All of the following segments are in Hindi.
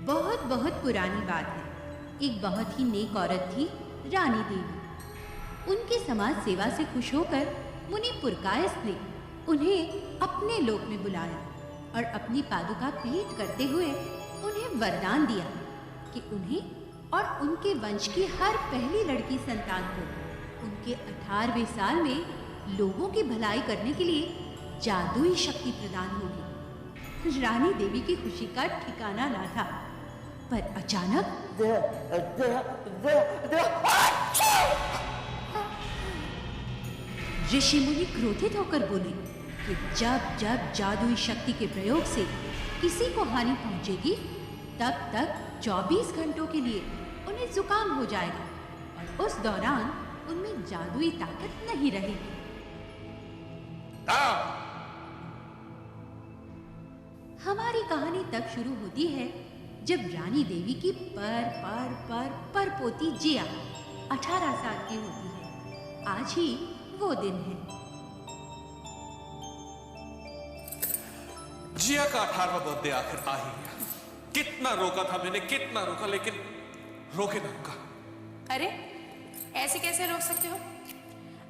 बहुत बहुत पुरानी बात है। एक बहुत ही नेक औरत थी, रानी देवी। उनकी समाज सेवा से खुश होकर मुनि पुरकायस ने उन्हें अपने लोक में बुलाया और अपनी पादुका भेंट करते हुए उन्हें वरदान दिया कि उन्हें और उनके वंश की हर पहली लड़की संतान को उनके 18वें साल में लोगों की भलाई करने के लिए जादुई शक्ति प्रदान होगी। रानी देवी की खुशी का ठिकाना ना था, पर अचानक ऋषि मुनि क्रोधित होकर बोले कि जब जब जादुई शक्ति के प्रयोग से किसी को हानि पहुंचेगी, तब तक 24 घंटों के लिए उन्हें जुकाम हो जाएगा और उस दौरान उनमें जादुई ताकत नहीं रहेगी। हमारी कहानी तब शुरू होती है जब रानी देवी की पर पोती जिया 18 साल की होती है। आज ही वो दिन है। जिया का 18वां बर्थडे आखिर आ ही गया। कितना रोका था मैंने, कितना रोका, लेकिन रोके ना रोका। अरे ऐसे कैसे रोक सकते हो?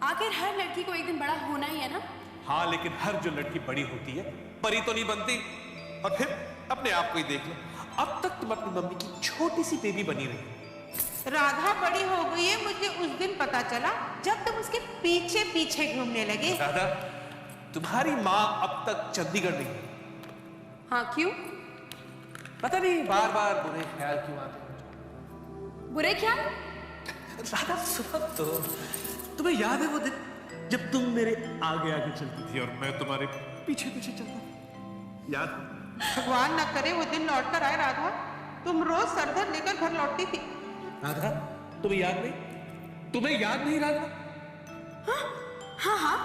आखिर हर लड़की को एक दिन बड़ा होना ही है ना। हाँ, लेकिन हर जो लड़की बड़ी होती है परी तो नहीं बनती। और फिर अपने आप को ही देख लो, अब तक तुम अपनी मम्मी की छोटी सी बेबी बनी रही। राधा बड़ी हो गई है, मुझे उस दिन पता चला जब तुम उसके पीछे पीछे घूमने लगे। राधा, तुम्हारी माँ अब तक चंडीगढ़ नहीं है। हाँ, क्यों? पता नहीं, बार बार बुरे ख्याल क्यों आते हैं। बुरे ख्याल? राधा सुनो तो, तुम्हें याद है वो दिन जब तुम मेरे आगे आगे चलती थी और मैं तुम्हारे पीछे पीछे चलता था? याद? भगवान न करे वो दिन लौट कर आए राधा। तुम रोज सरदर्द लेकर घर लौटती थी। राधा, तुम्हें याद नहीं? तुम्हें याद नहीं राधा? हाँ हाँ,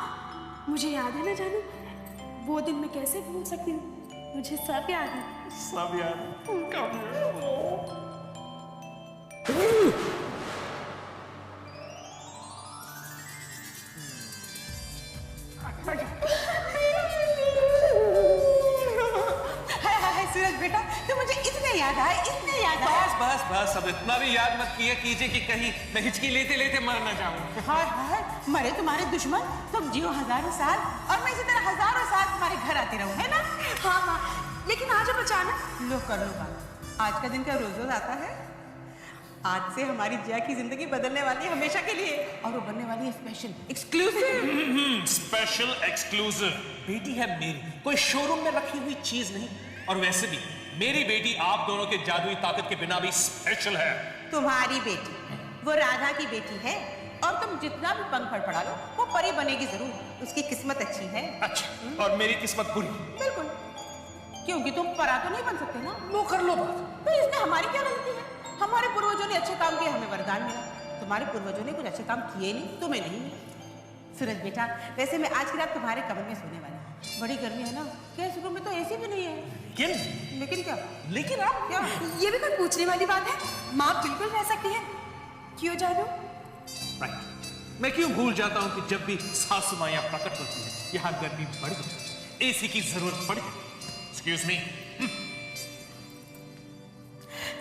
मुझे याद है ना जानू। वो दिन मैं कैसे भूल सकती हूँ? मुझे सब याद है। सब याद है। कब सूरज बेटा, तो मुझे इतने याद आए, इतने याद आए। बस बस बस, अब इतना भी याद मत किया कीजिए कि कहीं मैं हिचकी लेते लेते मर ना जाऊं। हाय हाय, मरे तुम्हारे दुश्मन, तुम जियो हजारों साल और मैं इसी तरह हजारों साल तुम्हारे घर आती रहूं, है ना? हाँ हाँ, लेकिन आज अब अचानक। लो कर लो बात। आज का दिन क्या रोज रोज आता है? आज से हमारी जिया की जिंदगी बदलने वाली है हमेशा के लिए, और वो बनने वाली है स्पेशल, एक्सक्लूसिव। स्पेशल एक्सक्लूसिव बेटी है मेरी, कोई शोरूम में रखी हुई चीज नहीं। और वैसे भी मेरी बेटी आप दोनों के जादुई ताकत के बिना भी स्पेशल है। तुम्हारी बेटी, वो राधा की बेटी है, और तुम जितना भी पंख फड़फड़ा लो, वो परी बनेगी जरूर। उसकी किस्मत अच्छी है। अच्छा, और मेरी किस्मत बुरी? बिल्कुल, क्योंकि तुम परा तो नहीं बन सकते ना। लो कर लो बात। तो इसमें हमारी क्या गलती है? हमारे पूर्वजों ने अच्छे काम किए, हमें वरदान मिला। तुम्हारे पूर्वजों ने कुछ अच्छे काम किए नहीं, तुम्हें नहीं मिले। सूरज बेटा, वैसे मैं आज की रात तुम्हारे कमरे में सोने वाला हूँ। बड़ी गर्मी है ना, गैस रूम में तो एसी भी नहीं है। लेकिन क्या? लेकिन आप क्या? ये भी कोई पूछने वाली बात है? माँ बिल्कुल रह सकती है। क्यों जानू? राइट, मैं क्यों भूल जाता हूँ कि जब भी सासू माँ यहाँ प्रकट होती है, यहाँ गर्मी बढ़ गई, एसी की जरूरत पड़ गई। Excuse me.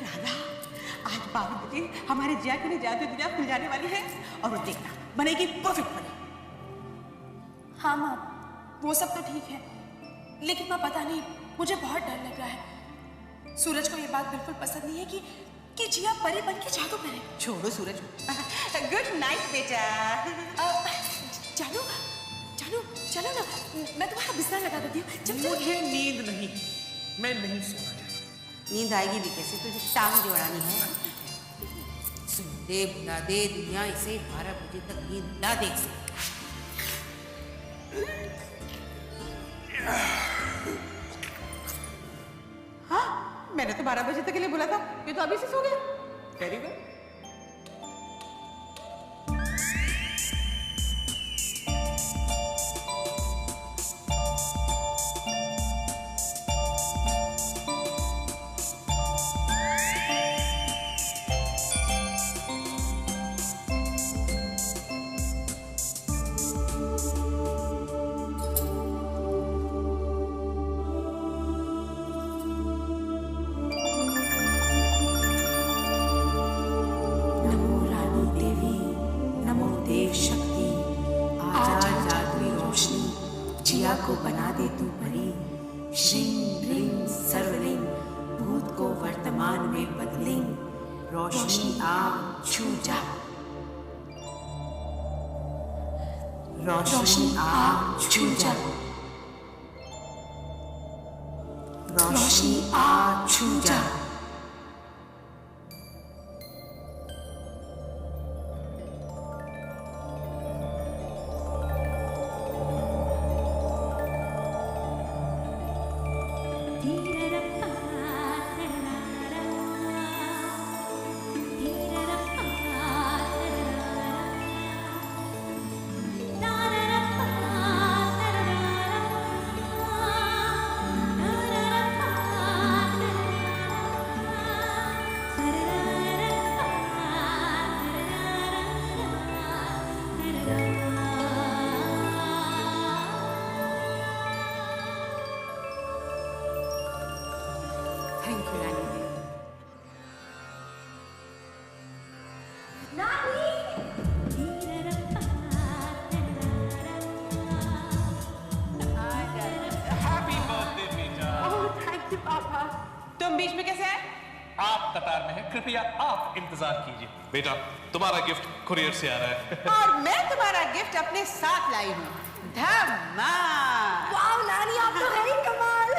राधा, आज 12 बजे हमारे जिया के लिए जादू दुनिया खुल जाने वाली है, और वो देखना बनेगी परफेक्ट बने। हाँ माँ, वो सब तो ठीक है, लेकिन माँ पता नहीं, मुझे बहुत डर लग रहा है। सूरज को ये बात बिल्कुल पसंद नहीं है कि जिया परी बन के जादू करे। छोड़ो सूरज। गुड नाइट बेटा। जानू जानू, चलो ना, मैं तुम्हारा बिस्तर लगा देती हूँ। मुझे नींद नहीं, मैं नहीं सोना चाहता। नींद आएगी भी कैसे? तुझे टांग जोड़ानी है। सुन दे बुला दे, दुनिया इसे 12 बजे तक नींद ना देख सकती। हाँ, मैंने तो 12 बजे तक के लिए बोला था, ये तो अभी से सो गया। Very good. जिया को बना दे तू परी, श्रीं ह्रीं सर्वलिंग, भूत को वर्तमान में बदलिंग, रोशनी आ छू जा, रोशनी आ छू जा, रोशनी आ छू जा। Thank you Rani Devi. Happy birthday बेटा। थैंक यू पापा। तुम बीच में कैसे आए? आप कतार में हैं, कृपया आप इंतजार कीजिए। बेटा तुम्हारा गिफ्ट कुरियर से आ रहा है। और मैं तुम्हारा गिफ्ट अपने साथ लाई हूँ। धमाल। वाह नानी, आप तो है ही कमाल।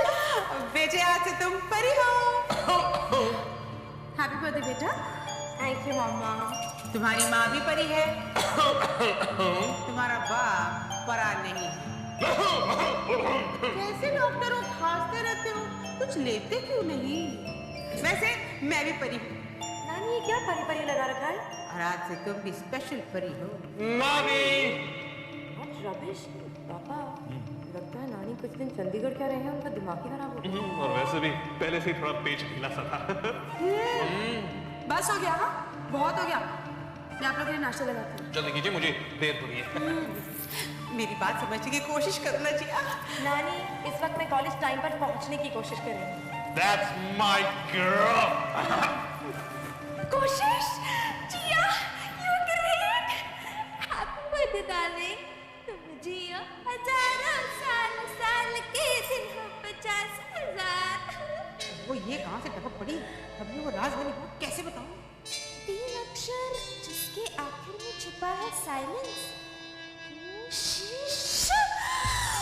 बेटे आज से तुम परी हो। हैप्पी बर्थडे बेटा। थैंक यू मम्मा। तुम्हारी माँ भी परी है, तुम्हारा बाप परा नहीं है। कैसे डॉक्टर हो, खांसते रहते हो, कुछ लेते क्यों नहीं? वैसे मैं भी परी हूँ नानी, ये क्या परी परी लगा रखा है? और आज से तुम भी स्पेशल परी हो। नानी रबिश पापा, लगता है नानी कुछ दिन चंडीगढ़ क्या रहे हैं, उनका दिमाग ही खराब हो गया। और वैसे भी पहले से ही थोड़ा पेच ढीला सा था। बस हो गया, हाँ बहुत हो गया। मैं आप लोग के लिए नाश्ता लगाती हूँ। जल्दी कीजिए, मुझे देर हो रही है। मेरी बात समझने की कोशिश करना चाहिए। नानी, इस वक्त मैं कॉलेज टाइम पर पहुंचने की कोशिश कर रही हूँ। That's my girl. कोशिश? जिया, you great. Happy birthday darling. तुम जियो हजारों साल के दिन हो 50,000। वो ये कहाँ से टपक पड़ी? अभी वो राज वाली बात कैसे बताऊं? 3 अक्षर जिसके आखिर में छुपा है silence.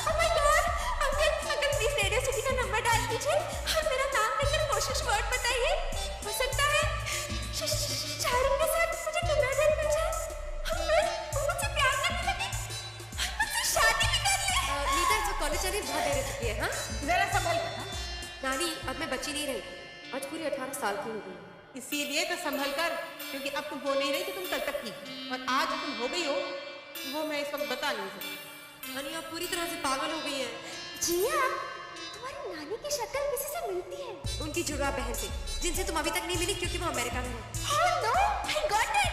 Oh my God! Uncle please radio city का नंबर डाल दीजिए और मेरा नाम लिखकर कोशिश वर्ड बताइए। हो सकता है शाहरुख के साथ मुझे किडनैप मिल जाए, वो मुझसे प्यार करने लगे, मुझसे शादी भी कर ले। नीता, इस कॉलेज जाने बहुत देर हो चुकी है। हाँ जरा संभल कर। नानी, अब मैं बच्ची नहीं रही, आज पूरी 18 साल की हो गई। इसीलिए तो संभल कर, क्योंकि अब तुम हो नहीं रही तो तुम कल तक थी, और आज तुम हो गई हो वो मैं इस वक्त बता नहीं सकती। नानी, आप पूरी तरह से पागल हो गई है। जिया, तुम्हारी नानी की शक्ल किसी से मिलती है? उनकी जुड़वा बहन से, जिनसे तुम अभी तक नहीं मिली क्योंकि वो अमेरिका में है। Oh no, I got it.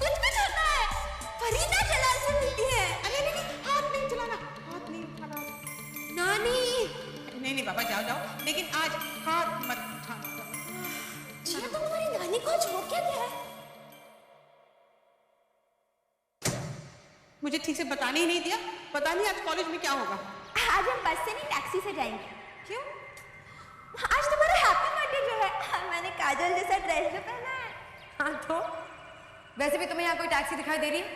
कुछ होता है। फरीदा जलाल से मिलती है। अरे नहीं, हाथ नहीं चलाना, हाथ नहीं उठाना। नानी, नहीं बाबा, जाओ जाओ, लेकिन आज हाथ मत उठाना। जिया, तुम तुम्हारी नानी को आज हो क्या गया है? मुझे ठीक से बताने ही नहीं दिया। पता नहीं आज कॉलेज में क्या होगा। आज हम बस से नहीं टैक्सी से जाएंगे। क्यों? आज तुम्हारा हैप्पी बर्थडे जो है, मैंने काजल जैसा ड्रेस जो पहना है। हाँ तो वैसे भी तुम्हें यहाँ कोई टैक्सी दिखाई दे रही है?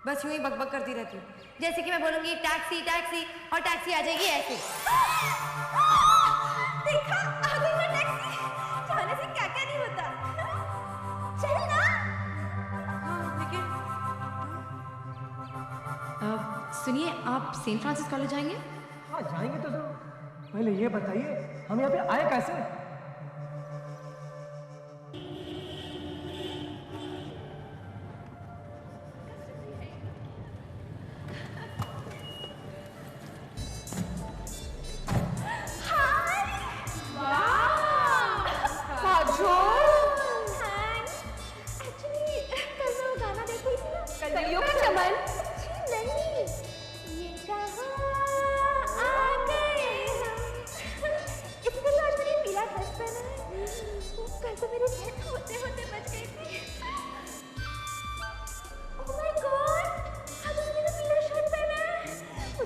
बस यूं ही बकबक करती रहती हूँ, जैसे कि मैं बोलूंगी टैक्सी टैक्सी और टैक्सी आ जाएगी ऐसे। देखा, आ गई ना टैक्सी। जाने से क्या क्या नहीं होता। चल ना। सुनिए, आप सेंट फ्रांसिस कॉलेज आएंगे? हाँ जाएंगे तो जरूर। पहले ये बताइए हम यहाँ पे आए कैसे?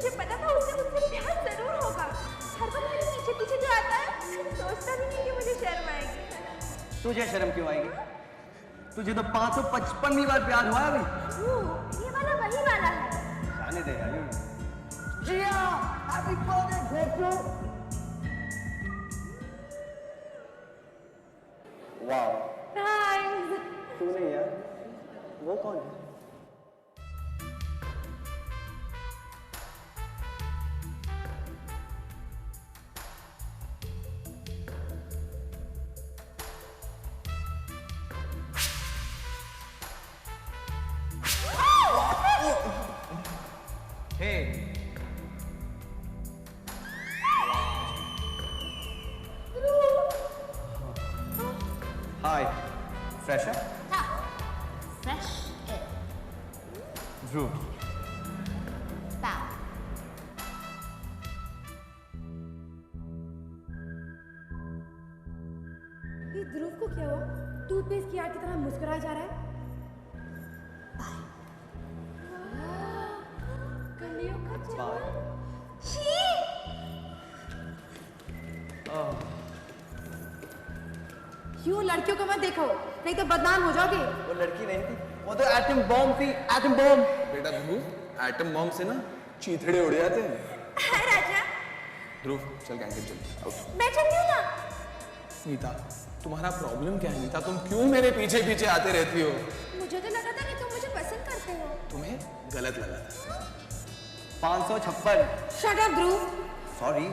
मुझे पता था उससे मुझसे प्यार जरूर होगा। हर बार मेरे पीछे पीछे जो आता है, सोचता भी नहीं कि मुझे शर्म आएगी। तुझे शर्म क्यों आएगी? तुझे तो 555वीं बार प्यार हुआ है अभी। ये वाला वही वाला है। जाने दे यार। जिया, हैप्पी बर्थडे घोटू। वाओ। थैंक्स। तू नहीं यार, वो कौन है? हाय, फ्रेश है? Fresh air. ध्रुव। ये ध्रुव को क्या हुआ? टूथपेस्ट की आग की तरह मुस्कुराया जा रहा है। कलियों का चमन। क्यों लड़कियों को मत देखो, नहीं तो बदनाम हो जाओगे। वो लड़की नहीं थी, वो तो एटम बॉम्ब थी, एटम बॉम्ब। बेटा ध्रुव, एटम बॉम्ब से ना चीथड़े उड़ जाते हैं। हाय राजा। ध्रुव चल कैंटीन चल। मैं चलती हूँ ना। नीता, तुम्हारा प्रॉब्लम क्या है नीता? तुम क्यों मेरे पीछे पीछे आते रहती हो? मुझे तो लगा था कि तुम मुझे पसंद करते हो। तुम्हें गलत लगा था। 556। शट अप ध्रुव। सॉरी।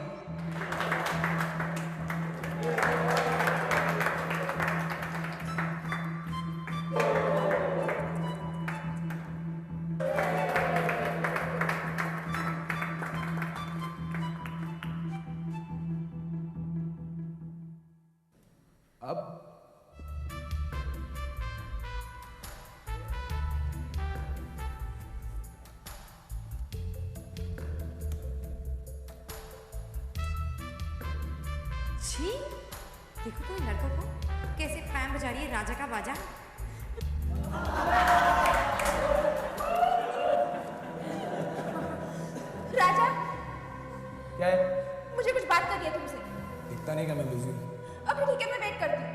छी, देखो तो इन लड़कों को कैसे फैन बजा रही है राजा का बाजा। राजा, क्या है? मुझे कुछ बात करनी है तुमसे। दिखता नहीं क्या मैं बिजी हूँ? अभी ठीक है, मैं वेट करती हूँ।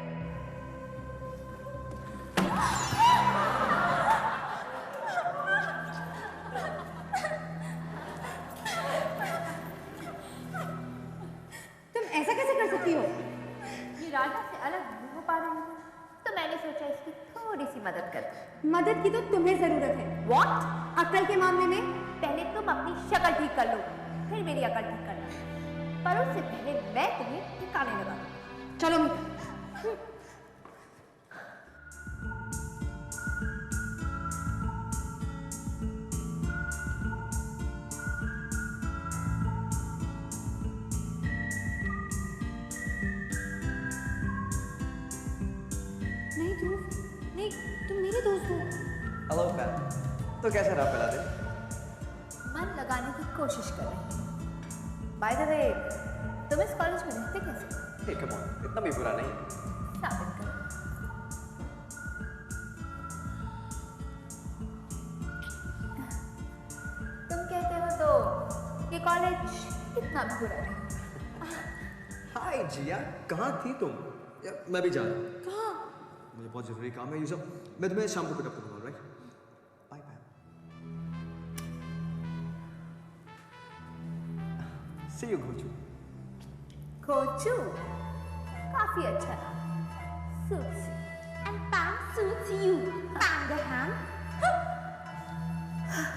तुम ऐसा कैसे कर सकती हो? ये राजा से अलग नहीं हो पा रही हूँ, तो मैंने सोचा इसकी थोड़ी सी मदद कर दूं। मदद की तो तुम्हें जरूरत है। What? अक्ल के मामले में पहले तुम अपनी शक्ल ठीक कर लो, फिर मेरी अकल ठीक करना। पर उससे पहले मैं तुम्हें ठिकाने लगा दूं। चलो मीता। नहीं ध्रुव, नहीं, तुम मेरे दोस्त हो। हेलो फैन, तो कैसा रहा पहला दिन? मन लगाने की कोशिश कर रही हूँ। बाय द वे, तुम इस कॉलेज में रहते कैसे? हे कम ऑन, इतना भी बुरा नहीं। साबित करो। तुम कहते हो तो ये कॉलेज इतना भी बुरा नहीं। हाय जिया, कहाँ थी तुम? यार मैं भी जा रहा हूँ। कहाँ? मुझे बहुत जरूरी काम है, ये सब मैं तुम्हें शाम को पिकअप करूंगा, right? Bye bye. See you घोचू। कोचू, काफी अच्छा नाम। Suits you. And Pam suits you. Pam the ham.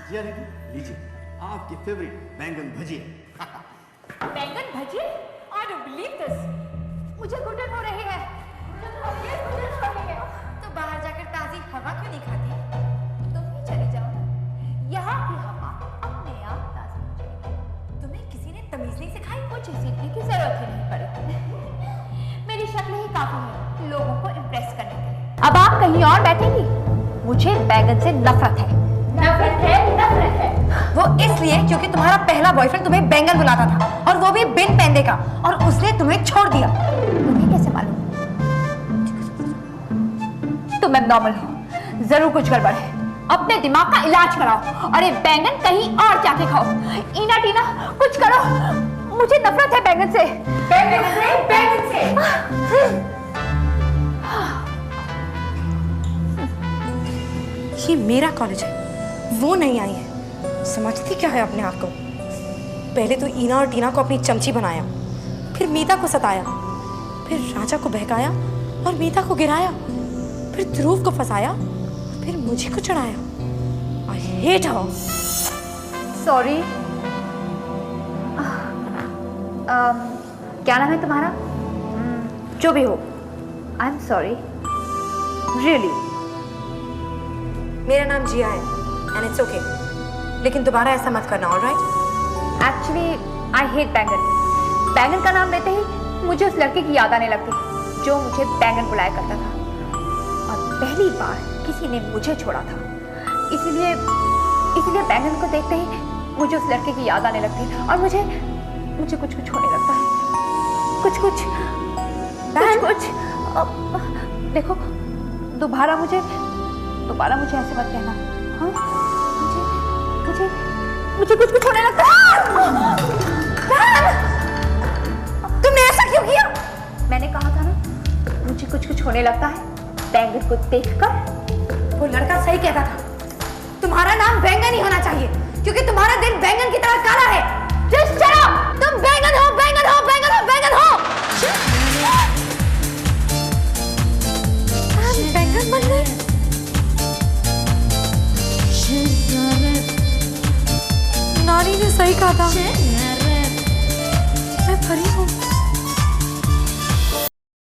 जिया दीदी, लीजिए आपकी फेवरेट बैंगन भजिया। बैंगन bhaji? I don't believe this. मुझे घुटन हो रही है। तो बाहर जाकर ताजी हवा क्यों नहीं खाती? तुम ही चली जाओ ना। यहाँ की हवा अपने आप ताज़ी हो जाएगी। तुम्हें किसी ने तमीज नहीं सिखाई? मुझे सीखने की जरूरत ही नहीं पड़ी। मेरी शक्ल ही काफी है लोगों को इम्प्रेस करने के लिए। अब आप कहीं और बैठेंगी? मुझे बैंगन से नफरत है। नफरत है, नफरत है। वो इसलिए क्योंकि तुम्हारा पहला बॉयफ्रेंड तुम्हें बैंगन बुलाता था, और वो भी बिन पहनने का, और उसने तुम्हें छोड़ दिया। तुम्हें कैसे मालूम? तुम एबनॉर्मल हो, जरूर कुछ गड़बड़ है। अपने दिमाग का इलाज कराओ और ये बैंगन कहीं और जाके खाओ। इना टीना कुछ करो, मुझे नफरत है बैंगन से। बैंगन से। ये मेरा कॉलेज है, वो नहीं आई है। समझती क्या है अपने आप को? पहले तो ईना और टीना को अपनी चमची बनाया, फिर मीता को सताया, फिर राजा को बहकाया और मीता को गिराया, फिर ध्रुव को फंसाया, फिर मुझे को चढ़ाया। I hate her. सॉरी। क्या नाम है तुम्हारा? जो भी हो, आई एम सॉरी, रियली। मेरा नाम जिया है and it's okay. लेकिन दोबारा ऐसा मत करना, all right? Actually I hate बैंगन। बैंगन का नाम लेते ही मुझे उस लड़के की याद आने लगती जो मुझे बैंगन बुलाया करता था, और पहली बार किसी ने मुझे छोड़ा था। इसीलिए बैंगन को देखते ही मुझे उस लड़के की याद आने लगती है और मुझे कुछ कुछ होने लगता है। कुछ देखो, दोबारा मुझे ऐसे मत कहना। हाँ, मुझे कुछ होने लगता है। तुमने ऐसा क्यों किया? मैंने कहा था ना, मुझे कुछ होने लगता है बैंगन को देखकर। वो लड़का सही कहता था, तुम्हारा नाम बैंगन ही होना चाहिए क्योंकि तुम्हारा दिल बैंगन की तरह काला है।